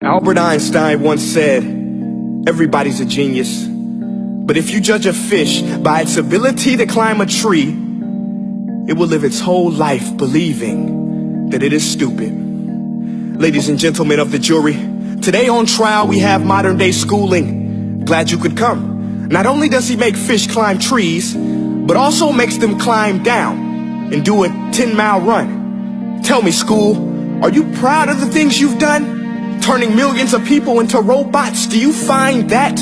Albert Einstein once said, everybody's a genius. But if you judge a fish by its ability to climb a tree, it will live its whole life believing that it is stupid. Ladies and gentlemen of the jury, today on trial we have modern day schooling. Glad you could come. Not only does he make fish climb trees, but also makes them climb down and do a 10-mile run. Tell me, school, are you proud of the things you've done? Turning millions of people into robots, do you find that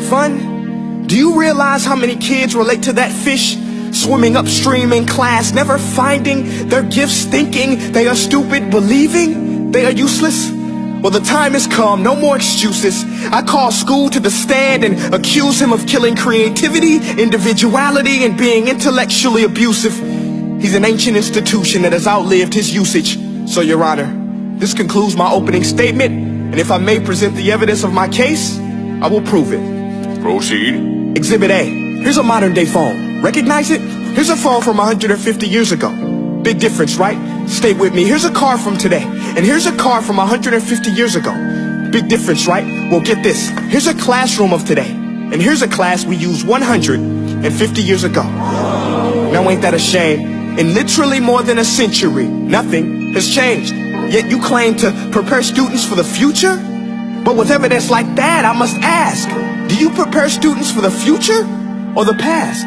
fun? Do you realize how many kids relate to that fish? Swimming upstream in class, never finding their gifts, thinking they are stupid, believing they are useless? Well, the time has come, no more excuses. I call school to the stand and accuse him of killing creativity, individuality, and being intellectually abusive. He's an ancient institution that has outlived his usage. So, Your Honor, this concludes my opening statement, and if I may present the evidence of my case, I will prove it. Proceed. Exhibit A. Here's a modern day phone. Recognize it? Here's a phone from 150 years ago. Big difference, right? Stay with me. Here's a car from today, and here's a car from 150 years ago. Big difference, right? Well, get this. Here's a classroom of today, and here's a class we used 150 years ago. Now ain't that a shame? In literally more than a century, nothing has changed. Yet you claim to prepare students for the future? But with evidence like that, I must ask, do you prepare students for the future or the past?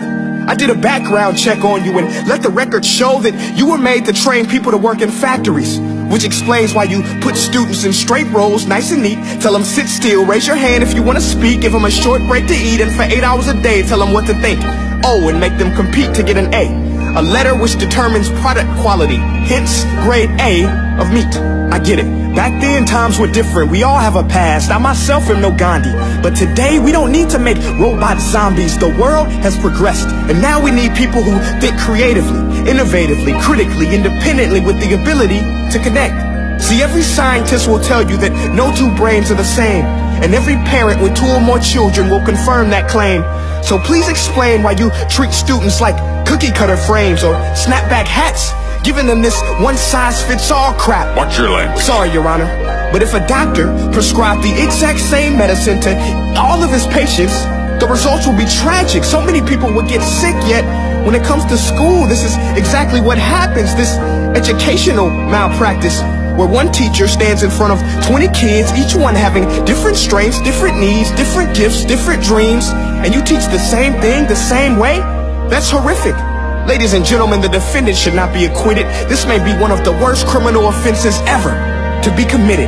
I did a background check on you and let the record show that you were made to train people to work in factories, which explains why you put students in straight rows, nice and neat, tell them sit still, raise your hand if you want to speak, give them a short break to eat, and for 8 hours a day tell them what to think. Oh, and make them compete to get an A letter which determines product quality, hence grade A of meat. I get it. Back then, times were different. We all have a past. I myself am no Gandhi. But today, we don't need to make robot zombies. The world has progressed. And now we need people who think creatively, innovatively, critically, independently, with the ability to connect. See, every scientist will tell you that no two brains are the same. And every parent with 2 or more children will confirm that claim. So please explain why you treat students like cookie cutter frames or snapback hats, giving them this one-size-fits-all crap. Watch your language. Sorry, Your Honor, but if a doctor prescribed the exact same medicine to all of his patients, the results will be tragic. So many people would get sick, yet when it comes to school, this is exactly what happens. This educational malpractice, where one teacher stands in front of 20 kids, each one having different strengths, different needs, different gifts, different dreams, and you teach the same thing the same way? That's horrific. Ladies and gentlemen, the defendant should not be acquitted. This may be one of the worst criminal offenses ever to be committed.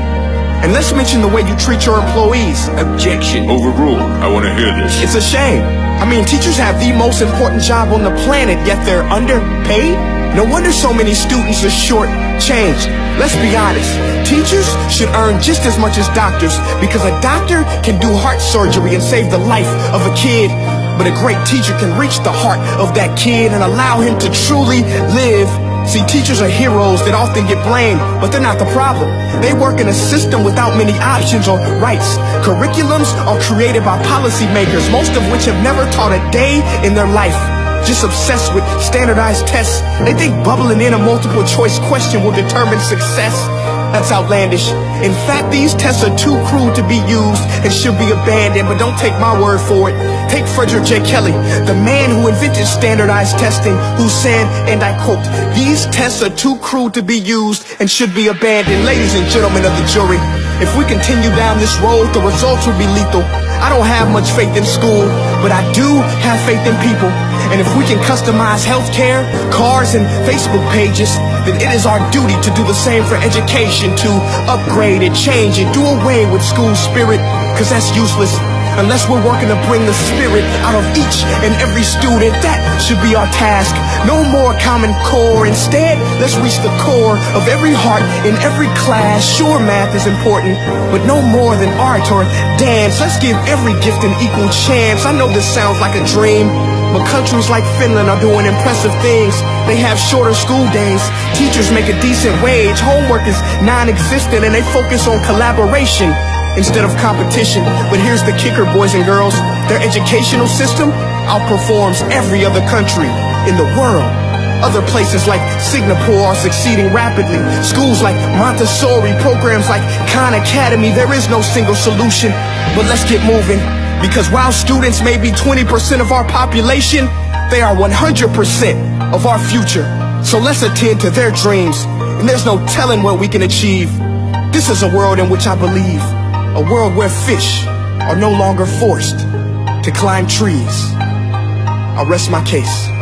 And let's mention the way you treat your employees. Objection. Overruled. I want to hear this. It's a shame. I mean, teachers have the most important job on the planet, yet they're underpaid? No wonder so many students are short-changed. Let's be honest. Teachers should earn just as much as doctors, because a doctor can do heart surgery and save the life of a kid. But a great teacher can reach the heart of that kid and allow him to truly live. See, teachers are heroes that often get blamed, but they're not the problem. They work in a system without many options or rights. Curriculums are created by policymakers, most of which have never taught a day in their life. Just obsessed with standardized tests. They think bubbling in a multiple choice question will determine success. That's outlandish. In fact, these tests are too crude to be used and should be abandoned, but don't take my word for it. Take Frederick J. Kelly, the man who invented standardized testing, who said, and I quote, "These tests are too crude to be used and should be abandoned." Ladies and gentlemen of the jury, if we continue down this road, the results will be lethal. I don't have much faith in school, but I do have faith in people. And if we can customize healthcare, cars, and Facebook pages, then it is our duty to do the same for education, to upgrade it, change it, do away with school spirit, because that's useless unless we're working to bring the spirit out of each and every student. That should be our task. No more Common Core. Instead, let's reach the core of every heart in every class. Sure, math is important, but no more than art or dance. Let's give every gift an equal chance. I know this sounds like a dream, but countries like Finland are doing impressive things. They have shorter school days, teachers make a decent wage, homework is non-existent, and they focus on collaboration instead of competition. But here's the kicker, boys and girls. Their educational system outperforms every other country in the world. Other places like Singapore are succeeding rapidly. Schools like Montessori, programs like Khan Academy. There is no single solution, but let's get moving. Because while students may be 20% of our population, they are 100% of our future. So let's attend to their dreams, and there's no telling what we can achieve. This is a world in which I believe, a world where fish are no longer forced to climb trees. I'll rest my case.